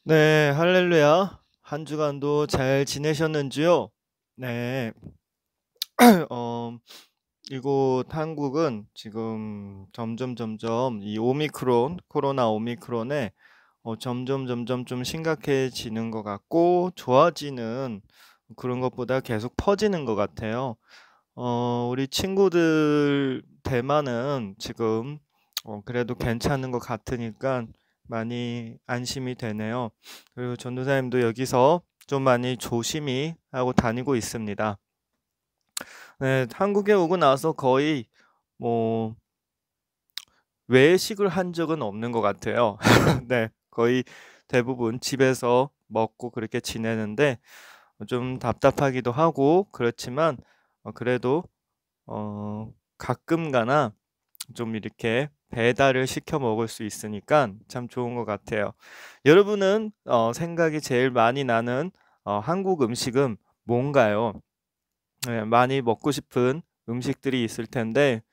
네, 할렐루야. 한 주간도 잘 지내셨는지요? 네. 어, 이곳 한국은 지금 점점 이 코로나 오미크론에 점점 좀 심각해지는 것 같고, 좋아지는 그런 것보다 계속 퍼지는 것 같아요. 우리 친구들 대만은 지금 그래도 괜찮은 것 같으니까 많이 안심이 되네요. 그리고 전도사님도 여기서 좀 많이 조심히 하고 다니고 있습니다. 네, 한국에 오고 나서 거의 뭐 외식을 한 적은 없는 것 같아요. 네, 거의 대부분 집에서 먹고 그렇게 지내는데 좀 답답하기도 하고 그렇지만 그래도 가끔 가나 좀 이렇게 배달을 시켜 먹을 수 있으니까 참 좋은 것 같아요. 여러분은 생각이 제일 많이 나는 한국 음식은 뭔가요? 네, 많이 먹고 싶은 음식들이 있을 텐데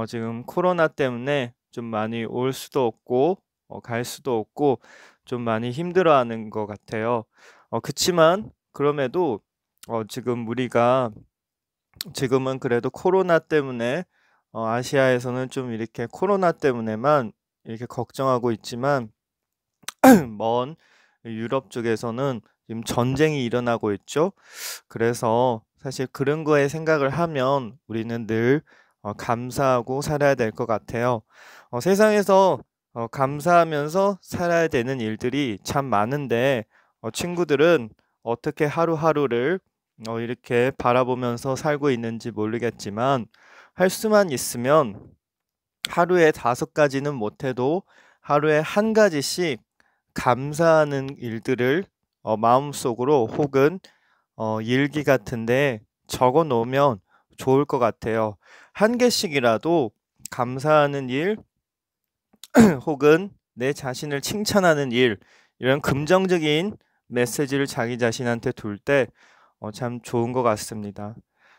지금 코로나 때문에 좀 많이 올 수도 없고 갈 수도 없고 좀 많이 힘들어하는 것 같아요. 그치만 그럼에도 지금 우리가 지금은 그래도 코로나 때문에 아시아에서는 좀 이렇게 코로나 때문에만 이렇게 걱정하고 있지만 먼 유럽 쪽에서는 지금 전쟁이 일어나고 있죠. 그래서 사실 그런 거에 생각을 하면 우리는 늘 감사하고 살아야 될 것 같아요. 세상에서 감사하면서 살아야 되는 일들이 참 많은데 친구들은 어떻게 하루하루를 이렇게 바라보면서 살고 있는지 모르겠지만 할 수만 있으면 하루에 5가지는 못해도 하루에 1가지씩 감사하는 일들을 마음속으로 혹은 일기 같은데 적어 놓으면 좋을 것 같아요. 1개씩이라도 감사하는 일 혹은 내 자신을 칭찬하는 일, 이런 긍정적인 메시지를 자기 자신한테 둘 때 참 좋은 것 같습니다.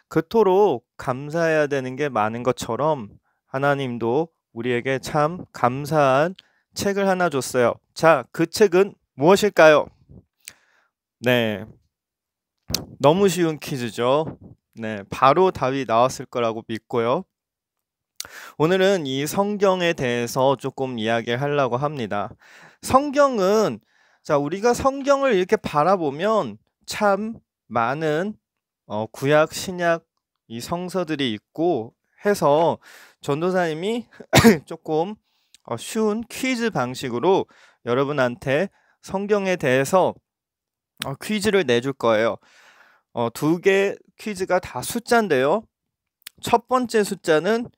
그토록 감사해야 되는 게 많은 것처럼 하나님도 우리에게 참 감사한 책을 하나 줬어요. 자, 그 책은 무엇일까요? 네, 너무 쉬운 퀴즈죠. 네, 바로 답이 나왔을 거라고 믿고요. 오늘은 이 성경에 대해서 조금 이야기하려고 합니다. 성경은 자, 우리가 성경을 이렇게 바라보면 참 많은 구약, 신약 이 성서들이 있고 해서 전도사님이 조금 쉬운 퀴즈 방식으로 여러분한테 성경에 대해서 퀴즈를 내줄 거예요. 2개 퀴즈가 다 숫자인데요. 첫 번째 숫자는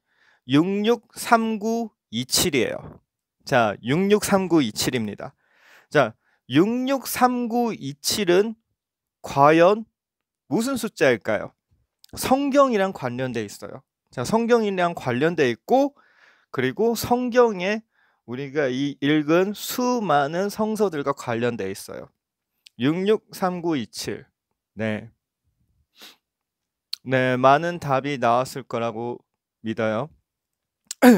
663927이에요. 자, 663927입니다. 자, 663927은 과연 무슨 숫자일까요? 성경이랑 관련돼 있어요. 자, 성경이랑 관련돼 있고 그리고 성경에 우리가 이 읽은 수많은 성서들과 관련돼 있어요. 663927. 네. 네, 많은 답이 나왔을 거라고 믿어요.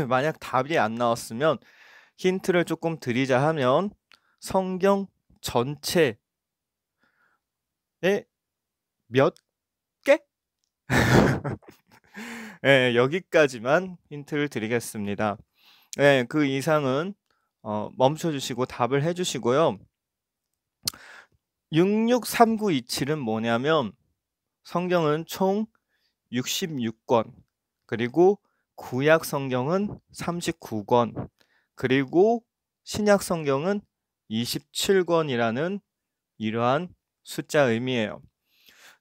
만약 답이 안 나왔으면 힌트를 조금 드리자 하면 성경 전체에 몇 개? 예, 여기까지만 힌트를 드리겠습니다. 예, 그 이상은 멈춰 주시고 답을 해 주시고요. 663927은 뭐냐면 성경은 총 66권, 그리고 구약 성경은 39권, 그리고 신약 성경은 27권이라는 이러한 숫자 의미예요.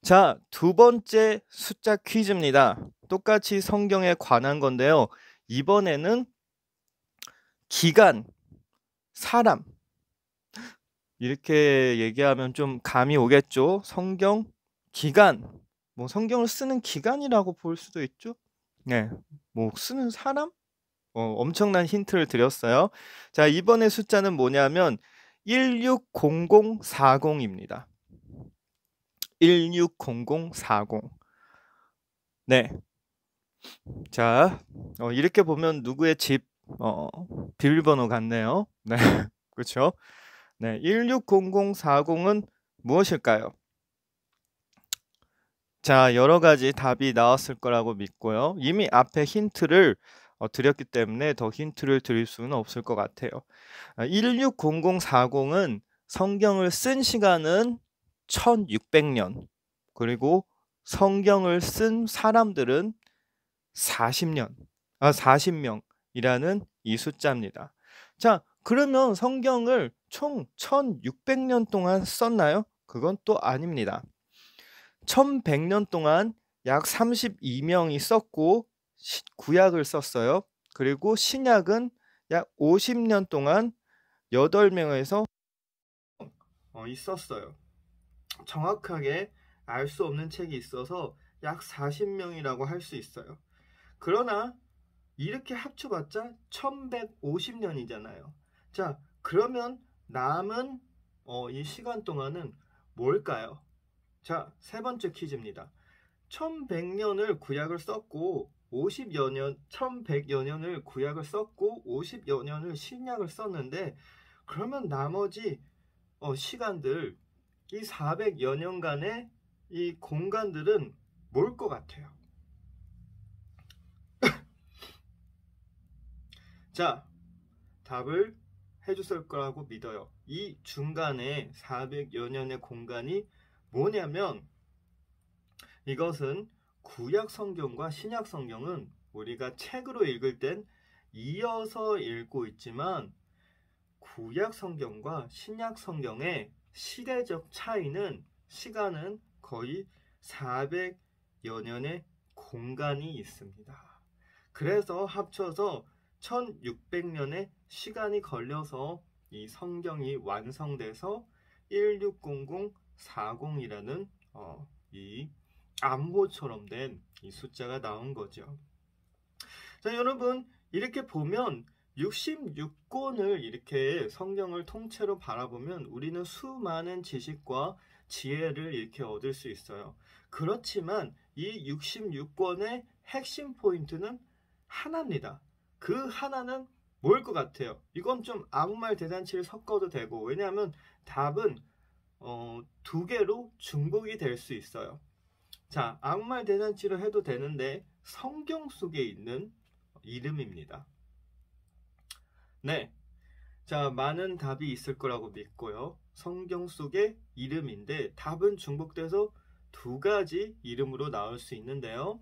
자, 2번째 숫자 퀴즈입니다. 똑같이 성경에 관한 건데요. 이번에는 기간, 사람, 이렇게 얘기하면 좀 감이 오겠죠. 성경, 기간, 뭐 성경을 쓰는 기간이라고 볼 수도 있죠. 네, 뭐 쓰는 사람? 엄청난 힌트를 드렸어요. 자, 이번에 숫자는 뭐냐면 160040입니다. 160040. 네. 자, 이렇게 보면 누구의 집 비밀번호 같네요. 네. 그렇죠? 네, 160040은 무엇일까요? 자, 여러 가지 답이 나왔을 거라고 믿고요. 이미 앞에 힌트를 드렸기 때문에 더 힌트를 드릴 수는 없을 것 같아요. 160040은 성경을 쓴 시간은 1600년, 그리고 성경을 쓴 사람들은 40명이라는 이 숫자입니다. 자, 그러면 성경을 총 1600년 동안 썼나요? 그건 또 아닙니다. 1100년 동안 약 32명이 썼고 구약을 썼어요. 그리고 신약은 약 50년 동안 8명에서 있었어요. 정확하게 알 수 없는 책이 있어서 약 40명이라고 할 수 있어요. 그러나 이렇게 합쳐봤자 1150년이잖아요. 자, 그러면 남은 이 시간 동안은 뭘까요? 자, 세 번째 퀴즈입니다. 1100년을 구약을 썼고 50여 년, 1100여 년을 구약을 썼고 50여 년을 신약을 썼는데, 그러면 나머지 시간들, 이 400여 년간의 이 공간들은 뭘 것 같아요? 자, 답을 해줬을 거라고 믿어요. 이 중간에 400여 년의 공간이 뭐냐면, 이것은 구약 성경과 신약 성경은 우리가 책으로 읽을 땐 이어서 읽고 있지만, 구약 성경과 신약 성경의 시대적 차이는, 시간은 거의 400여 년의 공간이 있습니다. 그래서 합쳐서 1600년의 시간이 걸려서 이 성경이 완성돼서 160040이라는 이 암호처럼 된 이 숫자가 나온 거죠. 자, 여러분, 이렇게 보면 66권을 이렇게 성경을 통째로 바라보면 우리는 수많은 지식과 지혜를 이렇게 얻을 수 있어요. 그렇지만 이 66권의 핵심 포인트는 하나입니다. 그 하나는 뭘 것 같아요? 이건 좀 아무 말 대잔치를 섞어도 되고, 왜냐하면 답은 두 개로 중복이 될 수 있어요. 자, 아무 말 대잔치로 해도 되는데 성경 속에 있는 이름입니다. 네, 자, 많은 답이 있을 거라고 믿고요. 성경 속의 이름인데 답은 중복돼서 두 가지 이름으로 나올 수 있는데요.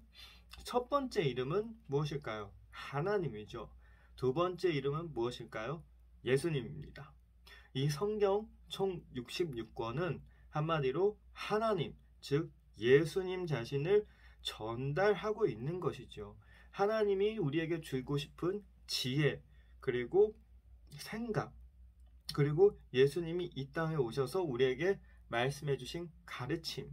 첫 번째 이름은 무엇일까요? 하나님이죠. 두 번째 이름은 무엇일까요? 예수님입니다. 이 성경 총 66권은 한마디로 하나님, 즉 예수님 자신을 전달하고 있는 것이죠. 하나님이 우리에게 주고 싶은 지혜, 그리고 생각, 그리고 예수님이 이 땅에 오셔서 우리에게 말씀해 주신 가르침.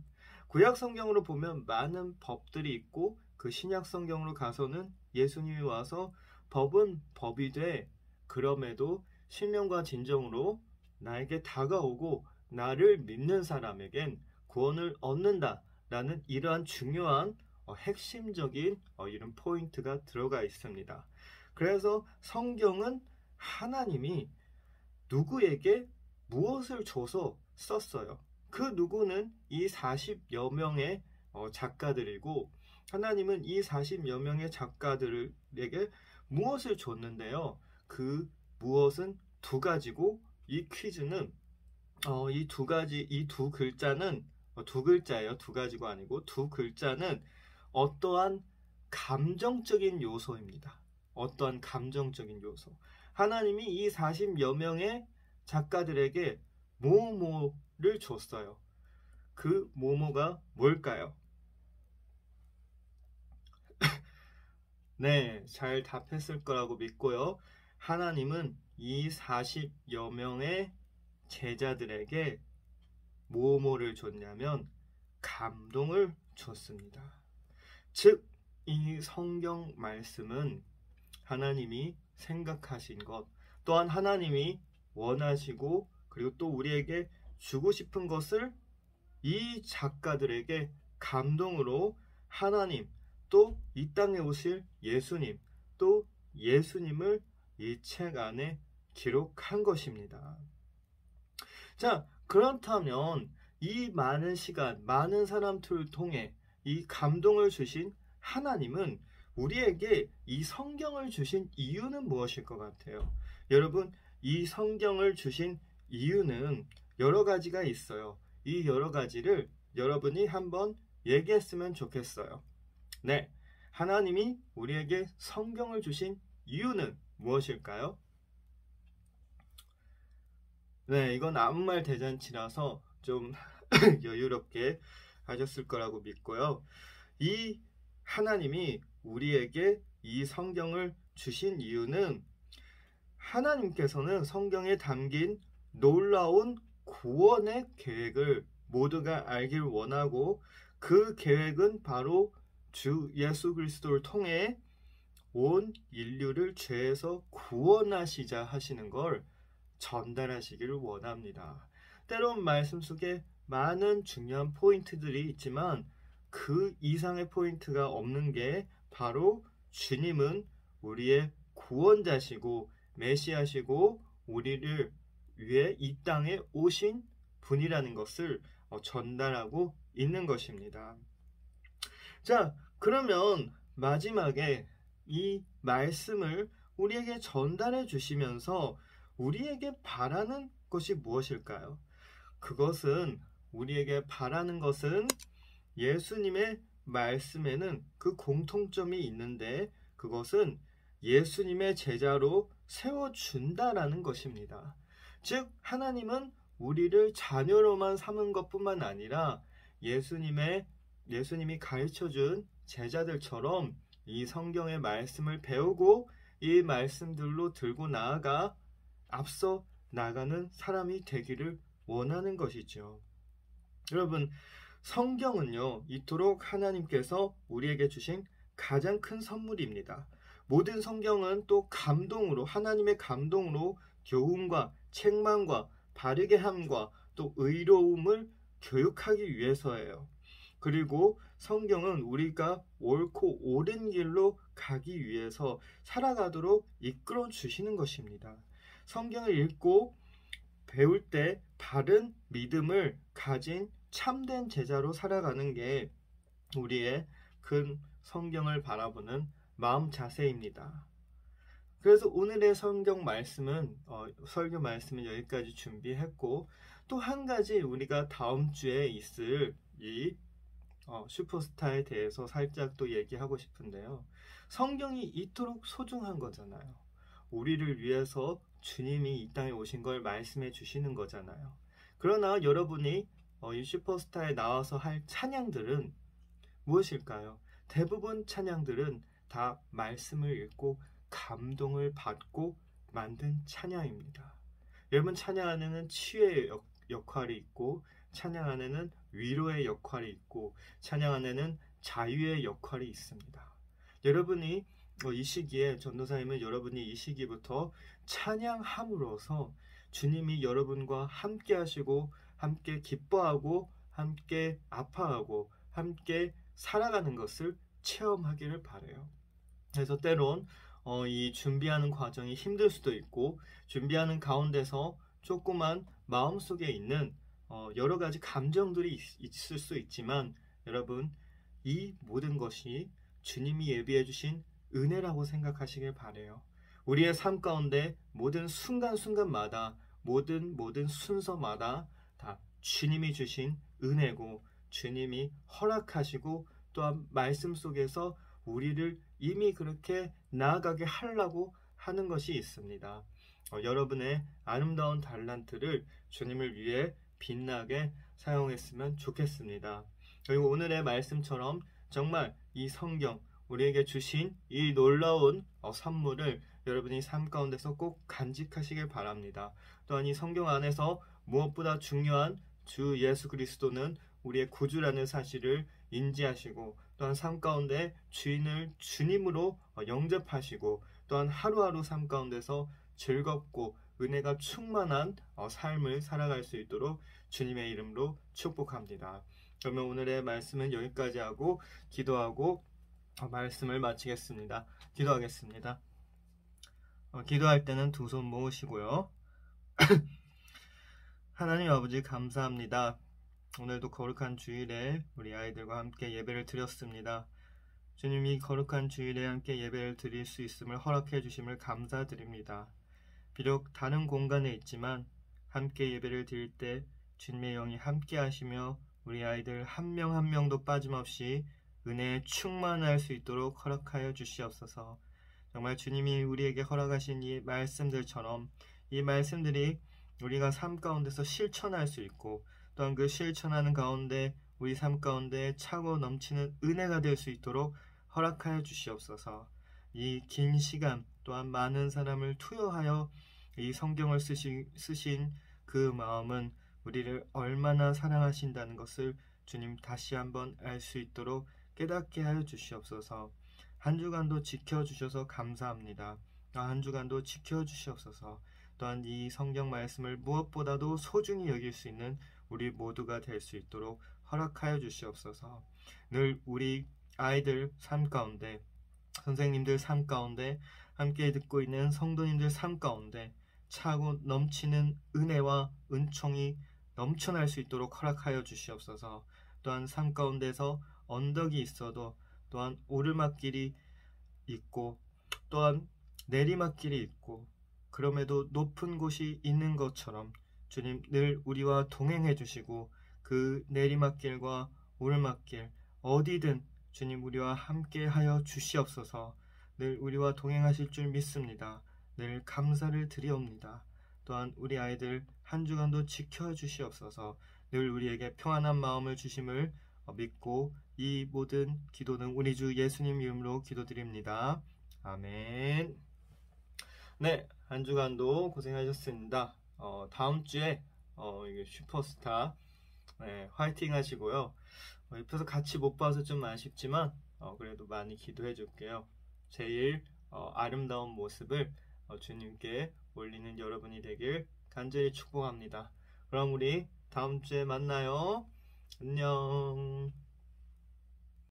구약 성경으로 보면 많은 법들이 있고, 그 신약 성경으로 가서는 예수님이 와서 법은 법이 돼, 그럼에도 신령과 진정으로 나에게 다가오고 나를 믿는 사람에겐 구원을 얻는다 라는 이러한 중요한 핵심적인 이런 포인트가 들어가 있습니다. 그래서 성경은 하나님이 누구에게 무엇을 줘서 썼어요. 그 누구는 이 40여 명의 작가들이고, 하나님은 이 40여 명의 작가들에게 무엇을 줬는데요. 그 무엇은 두 가지고, 이 퀴즈는 이 두 가지, 이 두 글자는 두 글자예요. 두 가지가 아니고 두 글자는 어떠한 감정적인 요소입니다. 어떠한 감정적인 요소. 하나님이 이 40여 명의 작가들에게 뭐뭐를 줬어요. 그 뭐뭐가 뭘까요? 네, 잘 답했을 거라고 믿고요. 하나님은 이 40여 명의 제자들에게 뭐뭐를 줬냐면 감동을 줬습니다. 즉, 이 성경 말씀은 하나님이 생각하신 것, 또한 하나님이 원하시고, 그리고 또 우리에게 주고 싶은 것을 이 작가들에게 감동으로 하나님, 또 이 땅에 오실 예수님, 또 예수님을 이 책 안에 기록한 것입니다. 자, 그렇다면 이 많은 시간, 많은 사람들을 통해 이 감동을 주신 하나님은 우리에게 이 성경을 주신 이유는 무엇일 것 같아요? 여러분, 이 성경을 주신 이유는 여러 가지가 있어요. 이 여러 가지를 여러분이 한번 얘기했으면 좋겠어요. 네, 하나님이 우리에게 성경을 주신 이유는 무엇일까요? 네, 이건 아무 말 대잔치라서 좀 여유롭게 하셨을 거라고 믿고요. 이 하나님이 우리에게 이 성경을 주신 이유는 하나님께서는 성경에 담긴 놀라운 구원의 계획을 모두가 알길 원하고 그 계획은 바로 주 예수 그리스도를 통해 온 인류를 죄에서 구원하시자 하시는 걸 전달하시기를 원합니다. 때론 말씀 속에 많은 중요한 포인트들이 있지만 그 이상의 포인트가 없는 게 바로 주님은 우리의 구원자시고 메시아시고 우리를 위해 이 땅에 오신 분이라는 것을 전달하고 있는 것입니다. 자, 그러면 마지막에 이 말씀을 우리에게 전달해 주시면서 우리에게 바라는 것이 무엇일까요? 그것은 우리에게 바라는 것은 예수님의 말씀에는 그 공통점이 있는데 그것은 예수님의 제자로 세워준다라는 것입니다. 즉 하나님은 우리를 자녀로만 삼은 것뿐만 아니라 예수님이 가르쳐준 제자들처럼 이 성경의 말씀을 배우고 이 말씀들로 들고 나아가 앞서 나가는 사람이 되기를 원하는 것이죠. 여러분, 성경은요, 이토록 하나님께서 우리에게 주신 가장 큰 선물입니다. 모든 성경은 또 감동으로, 하나님의 감동으로 교훈과 책망과 바르게 함과 또 의로움을 교육하기 위해서예요. 그리고 성경은 우리가 옳고 옳은 길로 가기 위해서 살아가도록 이끌어 주시는 것입니다. 성경을 읽고 배울 때 바른 믿음을 가진 참된 제자로 살아가는 게 우리의 큰 성경을 바라보는 마음 자세입니다. 그래서 오늘의 성경 말씀은 설교 말씀은 여기까지 준비했고 또 한 가지 우리가 다음 주에 있을 이 슈퍼스타에 대해서 살짝 또 얘기하고 싶은데요. 성경이 이토록 소중한 거잖아요. 우리를 위해서 주님이 이 땅에 오신 걸 말씀해 주시는 거잖아요. 그러나 여러분이 이 슈퍼스타에 나와서 할 찬양들은 무엇일까요? 대부분 찬양들은 다 말씀을 읽고 감동을 받고 만든 찬양입니다. 여러분 찬양 안에는 치유의 역할이 있고 찬양 안에는 위로의 역할이 있고 찬양 안에는 자유의 역할이 있습니다. 여러분이 이 시기에 전도사님은 여러분이 이 시기부터 찬양함으로써 주님이 여러분과 함께 하시고 함께 기뻐하고 함께 아파하고 함께 살아가는 것을 체험하기를 바라요. 그래서 때론 이 준비하는 과정이 힘들 수도 있고 준비하는 가운데서 조그만 마음속에 있는 여러 가지 감정들이 있을 수 있지만 여러분 이 모든 것이 주님이 예비해 주신 은혜라고 생각하시길 바라요. 우리의 삶 가운데 모든 순간순간마다 모든 순서마다 다 주님이 주신 은혜고 주님이 허락하시고 또한 말씀 속에서 우리를 이미 그렇게 나아가게 하려고 하는 것이 있습니다. 여러분의 아름다운 달란트를 주님을 위해 빛나게 사용했으면 좋겠습니다. 그리고 오늘의 말씀처럼 정말 이 성경 우리에게 주신 이 놀라운 선물을 여러분이 삶 가운데서 꼭 간직하시길 바랍니다. 또한 이 성경 안에서 무엇보다 중요한 주 예수 그리스도는 우리의 구주라는 사실을 인지하시고 또한 삶 가운데 주인을 주님으로 영접하시고 또한 하루하루 삶 가운데서 즐겁고 은혜가 충만한 삶을 살아갈 수 있도록 주님의 이름으로 축복합니다. 그러면 오늘의 말씀은 여기까지 하고 기도하고 말씀을 마치겠습니다. 기도하겠습니다. 기도할 때는 두 손 모으시고요. 하나님 아버지 감사합니다. 오늘도 거룩한 주일에 우리 아이들과 함께 예배를 드렸습니다. 주님이 거룩한 주일에 함께 예배를 드릴 수 있음을 허락해 주심을 감사드립니다. 비록 다른 공간에 있지만 함께 예배를 드릴 때 주님의 영이 함께 하시며 우리 아이들 한 명 한 명도 빠짐없이 은혜에 충만할 수 있도록 허락하여 주시옵소서. 정말 주님이 우리에게 허락하신 이 말씀들처럼 이 말씀들이 우리가 삶 가운데서 실천할 수 있고 또한 그 실천하는 가운데 우리 삶 가운데 차고 넘치는 은혜가 될 수 있도록 허락하여 주시옵소서. 이 긴 시간 또한 많은 사람을 투여하여 이 성경을 쓰신 그 마음은 우리를 얼마나 사랑하신다는 것을 주님 다시 한번 알 수 있도록 깨닫게 하여 주시옵소서. 한 주간도 지켜주셔서 감사합니다. 한 주간도 지켜주시옵소서. 또한 이 성경 말씀을 무엇보다도 소중히 여길 수 있는 우리 모두가 될 수 있도록 허락하여 주시옵소서. 늘 우리 아이들 삶 가운데, 선생님들 삶 가운데, 함께 듣고 있는 성도님들 삶 가운데 차고 넘치는 은혜와 은총이 넘쳐날 수 있도록 허락하여 주시옵소서. 또한 삶 가운데서 언덕이 있어도 또한 오르막길이 있고 또한 내리막길이 있고 그럼에도 높은 곳이 있는 것처럼 주님 늘 우리와 동행해 주시고 그 내리막길과 오르막길 어디든 주님 우리와 함께 하여 주시옵소서. 늘 우리와 동행하실 줄 믿습니다. 늘 감사를 드리옵니다. 또한 우리 아이들 한 주간도 지켜주시옵소서. 늘 우리에게 평안한 마음을 주심을 믿고 이 모든 기도는 우리 주 예수님 이름으로 기도드립니다. 아멘. 네, 한 주간도 고생하셨습니다. 다음 주에 이게 슈퍼스타 화이팅 하시고요. 옆에서 같이 못 봐서 좀 아쉽지만 그래도 많이 기도해 줄게요. 제일 아름다운 모습을 주님께 올리는 여러분이 되길 간절히 축복합니다. 그럼 우리 다음 주에 만나요. 안녕.